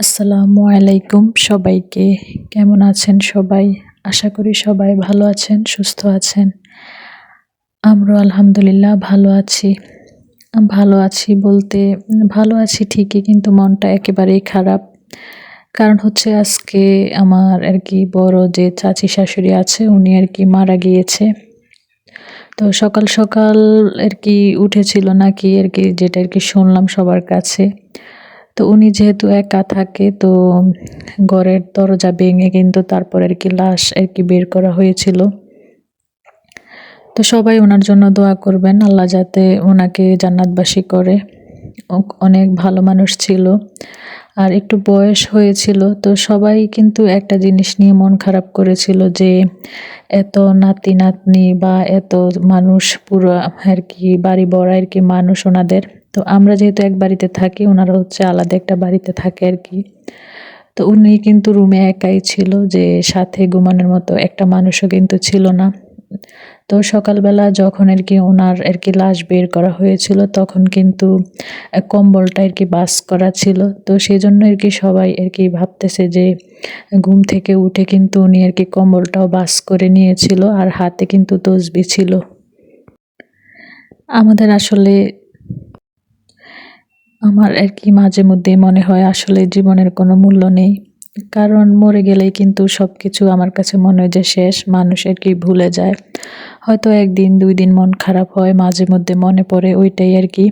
আসসালামু আলাইকুম সবাইকে। কেমন আছেন সবাই? আশা করি সবাই ভালো আছেন, সুস্থ আছেন। আমরাও আলহামদুলিল্লাহ ভালো আছি। ভালো আছি বলতে ভালো আছি ঠিকই, কিন্তু মনটা একেবারেই খারাপ। কারণ হচ্ছে আজকে আমার আরকি বড় যে চাচী শাশুড়ি আছে উনি আরকি মারা গিয়েছে। তো সকাল, সকাল আরকি উঠেছিল নাকি আরকি, যেটা আরকি শুনলাম সবার কাছে। তো উনি যেহেতু একা থাকে, তো ঘরের দরজা ভেঙে কিন্তু তারপর আরকি লাশ আরকি বের করা হয়েছিল। তো সবাই উনার জন্য দোয়া করবেন, আল্লাহ যাতে উনাকে জান্নাতবাসী করে। অনেক ভালো মানুষ ছিল। আর একটু বয়স হয়েছিল, তো সবাই কিন্তু একটা জিনিস নিয়ে মন খারাপ করেছিল যে এত নাতি-নাতনি বা এত মানুষ পুরো আরকি বাড়ি ভরা আরকি মানুষ ওনাদের। তো আমরা যেহেতু এক বাড়িতে থাকি, ওনারা হচ্ছে আলাদা একটা বাড়িতে থাকে আরকি। তো উনি কিন্তু রুমে একাই ছিল, যে সাথে ঘুমানোর মতো একটা মানুষও কিন্তু ছিল না। তো সকালবেলা যখন আরকি উনার আরকি লাশ বের করা হয়েছিল, তখন কিন্তু কম্বলটা আরকি ভাঁজ করা ছিল। তো সেজন্য আরকি সবাই আরকি ভাবতেছে যে ঘুম থেকে উঠে কিন্তু উনি আরকি কম্বলটাও ভাঁজ করে নিয়েছিল, আর হাতে কিন্তু তসবিহ ছিল। আমাদের আসলে আমার আরকি মাঝে মধ্যেই মনে হয় আসলে জীবনের কোনো মূল্য নেই। কারণ মরে গেলেই কিন্তু সবকিছু আমার কাছে মনে হয় যে শেষ। মানুষ আরকি ভুলে যায়। হয়তো ১ দিন ২ দিন মন খারাপ হয়, মাঝে মধ্যে মনে পড়ে, ওইটাই আরকি।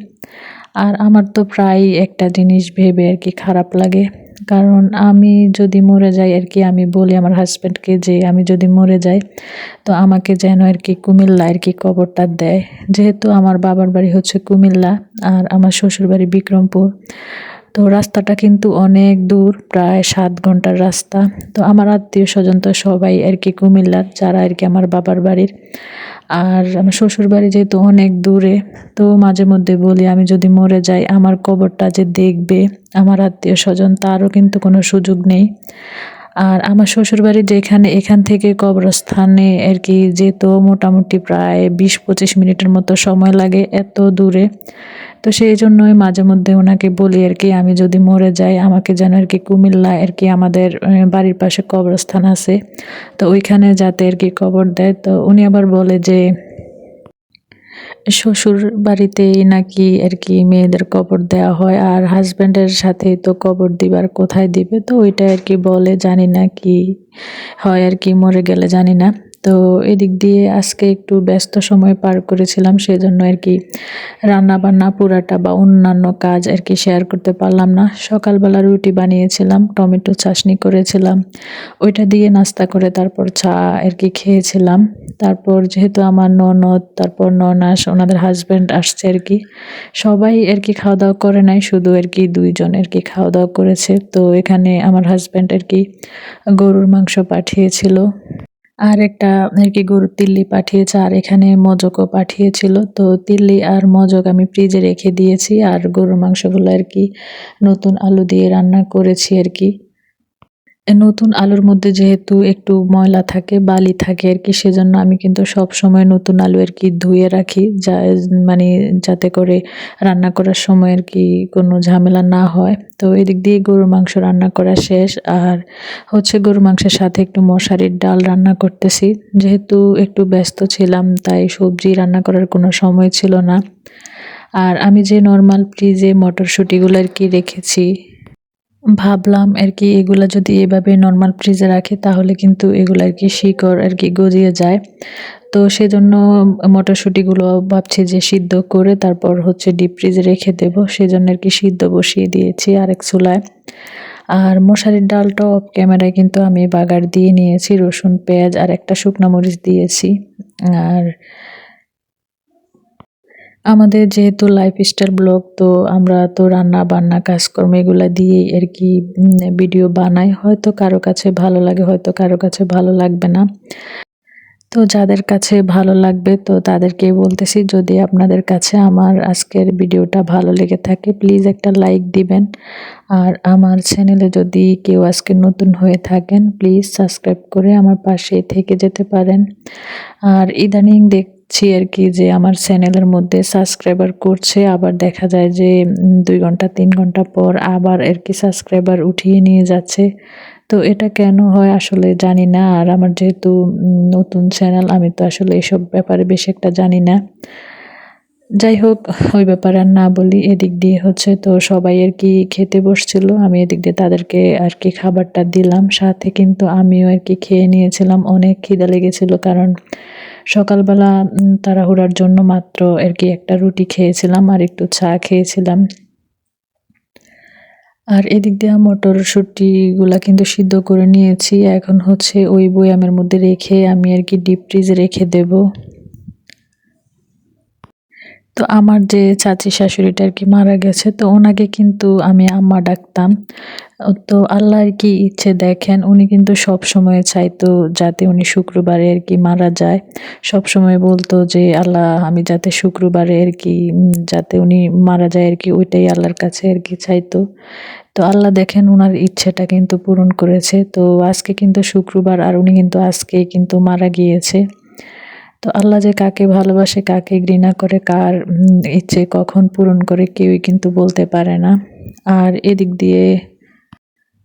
আর আমার তো প্রায়ই একটা জিনিস ভেবে আরকি খারাপ লাগে। কারণ আমি যদি মরে যাই আরকি, আমি বলি আমার হাসব্যান্ডকে যে আমি যদি মরে যাই, তো আমাকে যেন আরকি কুমিল্লা আরকি কবরটা দেয়। যেহেতু আমার বাবার বাড়ি হচ্ছে কুমিল্লা আর আমার শ্বশুর বাড়ি বিক্রমপুর। তো রাস্তাটা কিন্তু অনেক দূর, প্রায় ৭ ঘন্টার রাস্তা। তো আমার আত্মীয়স্বজন তো সবাই আরকি কুমিল্লার, যারা আরকি আমার বাবার বাড়ির। আর আমার শ্বশুর বাড়ি যেহেতু অনেক দূরে, তো মাঝে মধ্যে বলি আমি যদি মরে যাই, আমার কবরটা যে দেখবে আমার আত্মীয়স্বজন, তারও কিন্তু কোনো সুযোগ নেই। আর আমার শ্বশুরবাড়ি যেখানে, এখান থেকে কবরস্থানে আরকি যেতেও মোটামুটি প্রায় ২০-২৫ মিনিটের মতো সময় লাগে, এত দূরে। তো সেইজন্যই মাঝে মধ্যে উনাকে বলি আরকি আমি যদি মরে যাই, আমাকে যেন আরকি কুমিল্লায় আরকি আমাদের বাড়ির পাশে কবরস্থান আছে। তো ওইখানে যাতে আরকি কবর দেয়। তো উনি আবার বলে যে শ্বশুর বাড়িতেই নাকি আরকি মেয়েদের কবর দেওয়া হয়, আর হাসব্যান্ডের সাথেই তো কবর দিবার, কোথায় দিবে? তো ওইটাই আরকি বলে, জানি না কি হয় আরকি মরে গেলে, জানি না। তো এদিক দিয়ে আজকে একটু ব্যস্ত সময় পার করেছিলাম, সেজন্য আরকি রান্না-বান্না পুরাটা বা অন্যান্য কাজ আরকি শেয়ার করতে পারলাম না। সকালবেলা রুটি বানিয়েছিলাম, টমেটো চাটনি করেছিলাম। ওইটা দিয়ে নাস্তা করে তারপর চা আরকি খেয়েছিলাম। তারপর যেহেতু আমার ননদ, তারপর ননাস, ওনাদের হাসব্যান্ড আসছে আরকি। সবাই আরকি খাওয়া-দাওয়া করে নাই, শুধু আরকি ২ জন আরকি খাওয়া-দাওয়া করেছে। তো এখানে আমার হাসব্যান্ড আরকি গরুর মাংস পাঠিয়েছিল। আর একটা আরকি গরুর তিল্লি পাঠিয়েছে, আর এখানে মজকও পাঠিয়েছিল। তো তিল্লি আর মজক আমি ফ্রিজে রেখে দিয়েছি, আর গরুর মাংসগুলো আরকি নতুন আলু দিয়ে রান্না করেছি আরকি। নতুন আলুর মধ্যে যেহেতু একটু ময়লা থাকে, বালি থাকে আরকি, সেজন্য আমি কিন্তু সবসময় নতুন আলু আরকি ধুয়ে রাখি। মানে যাতে করে রান্না করার সময় আরকি কোনো ঝামেলা না হয়। তো এদিক দিয়ে গরুর মাংস রান্না করা শেষ। আর হচ্ছে গরুর মাংসের সাথে একটু মশারির ডাল রান্না করতেছি। যেহেতু একটু ব্যস্ত ছিলাম, তাই সবজি রান্না করার কোনো সময় ছিল না। আর আমি যে নরমাল ফ্রিজে মটরশুঁটিগুলো আরকি রেখেছি, ভাবলাম আরকি এগুলা যদি এভাবে নরমাল ফ্রিজে রাখি, তাহলে কিন্তু এগুলা আরকি শিকড় আরকি গজিয়ে যায়। তো সেজন্য মটরশুঁটিগুলো ভাবছি যে সিদ্ধ করে তারপর হচ্ছে ডিপ ফ্রিজে রেখে দেবো। সেজন্য আরকি সিদ্ধ বসিয়ে দিয়েছি আরেক চুলায়। আর মশারির ডালটাও অফ ক্যামেরায় কিন্তু আমি বাগার দিয়ে নিয়েছি। রসুন, পেঁয়াজ আর একটা শুকনা মরিচ দিয়েছি। আর আমাদের যেহেতু লাইফস্টাইল ব্লগ, তো আমরা তো রান্না-বান্না, কাজকর্ম এগুলা দিয়েই আরকি ভিডিও বানাই। হয়তো কারো কাছে ভালো লাগে, হয়তো কারো কাছে ভালো লাগবে না। তো যাদের কাছে ভালো লাগবে, তো তাদেরকেই বলতেছি, যদি আপনাদের কাছে আমার আজকের ভিডিওটা ভালো লেগে থাকে, প্লিজ একটা লাইক দিবেন। আর আমার চ্যানেলে যদি কেউ আজকে নতুন হয়ে থাকেন, প্লিজ সাবস্ক্রাইব করে আমার পাশেই থেকে যেতে পারেন। আর ইদানিং দেখছি আর কি যে আমার চ্যানেলের মধ্যে সাবস্ক্রাইবার করছে, আবার দেখা যায় যে 2 ঘন্টা 3 ঘন্টা পর আবার আর কি সাবস্ক্রাইবার উঠিয়ে নিয়ে যাচ্ছে। তো এটা কেন হয় আসলে জানি না। আর আমার যেহেতু নতুন চ্যানেল, আমি তো আসলে এসব ব্যাপারে বেশি একটা জানি না। যাই হোক, ওই ব্যাপারে আর না বলি। এদিক দিয়ে হচ্ছে তো সবাই আর কি খেতে বসছিল, আমি এদিক দিয়ে তাদেরকে আর কি খাবারটা দিলাম, সাথে কিন্তু আমিও আর কি খেয়ে নিয়েছিলাম। অনেক খিদা লেগেছিল, কারণ সকালবেলা তাড়াহুড়ার জন্য মাত্র আর কি একটা রুটি খেয়েছিলাম আর একটু চা খেয়েছিলাম। আর এদিক দিয়ে মটরশুঁটিগুলা কিন্তু সিদ্ধ করে নিয়েছি, এখন হচ্ছে ওই বয়ামের মধ্যে রেখে আমি আর কি ডিপ ফ্রিজে রেখে দেব। তো আমার যে চাচি শাশুড়িটা আর কি মারা গেছে, তো ওনাকে কিন্তু আমি আম্মা ডাকতাম। তো আল্লাহ আর কি ইচ্ছে দেখেন, উনি কিন্তু সব সময় চাইতো যাতে উনি শুক্রবারে আর কি মারা যায়। সব সময় বলতো যে আল্লাহ, আমি যাতে শুক্রবারে আর কি যাতে উনি মারা যায় আর কি, ওইটাই আল্লাহর কাছে আর কি চাইতো। তো আল্লাহ দেখেন উনার ইচ্ছেটা কিন্তু পূরণ করেছে। তো আজকে কিন্তু শুক্রবার, আর উনি কিন্তু আজকেই কিন্তু মারা গিয়েছে। তো আল্লাহ যে কাকে ভালোবাসে, কাকে ঘৃণা করে, কার ইচ্ছে কখন পূরণ করে কেউই কিন্তু বলতে পারে না। আর এদিক দিয়ে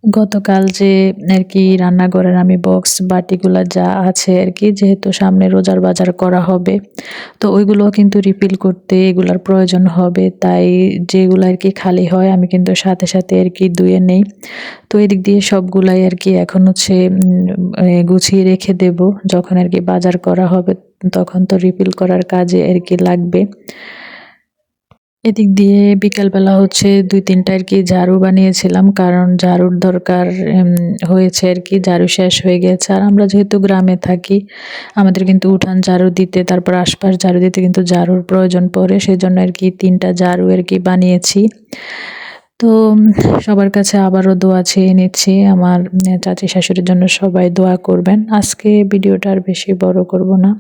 গতকাল যে আর কি রান্নাঘরের আমি বক্স বাটিগুলা যা আছে আর কি, যেহেতু সামনে রোজার বাজার করা হবে, তো ওইগুলো কিন্তু রিফিল করতে এগুলার প্রয়োজন হবে। তাই যেগুলো আর কি খালি হয় আমি কিন্তু সাথে সাথে আর কি ধুয়ে নেই। তো এদিক দিয়ে সবগুলাই আর কি এখন হচ্ছে গুছিয়ে রেখে দেব, যখন আর কি বাজার করা হবে তখন তো রিফিল করার কাজে আর কি লাগবে। এদিক দিয়ে বিকালবেলা হচ্ছে 2-3টা আর কি ঝাড়ু বানিয়েছিলাম, কারণ ঝাড়ুর দরকার হয়েছে আর কি, ঝাড়ু শেষ হয়ে গেছে। আর আমরা যেহেতু গ্রামে থাকি, আমাদের কিন্তু উঠান ঝাড়ু দিতে, তারপর আশপাশ ঝাড়ু দিতে কিন্তু ঝাড়ুর প্রয়োজন পড়ে, সেজন্য আর কি 3টা ঝাড়ু আর কি বানিয়েছি। তো সবার কাছে আবারও দোয়া চেয়ে নিচ্ছি, আমার চাচি শাশুড়ির জন্য সবাই দোয়া করবেন। আজকে ভিডিওটা আর বেশি বড় করব না।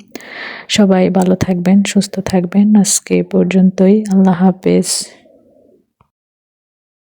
সবাই ভালো থাকবেন, সুস্থ থাকবেন। আজকে পর্যন্তই। আল্লাহ হাফেজ।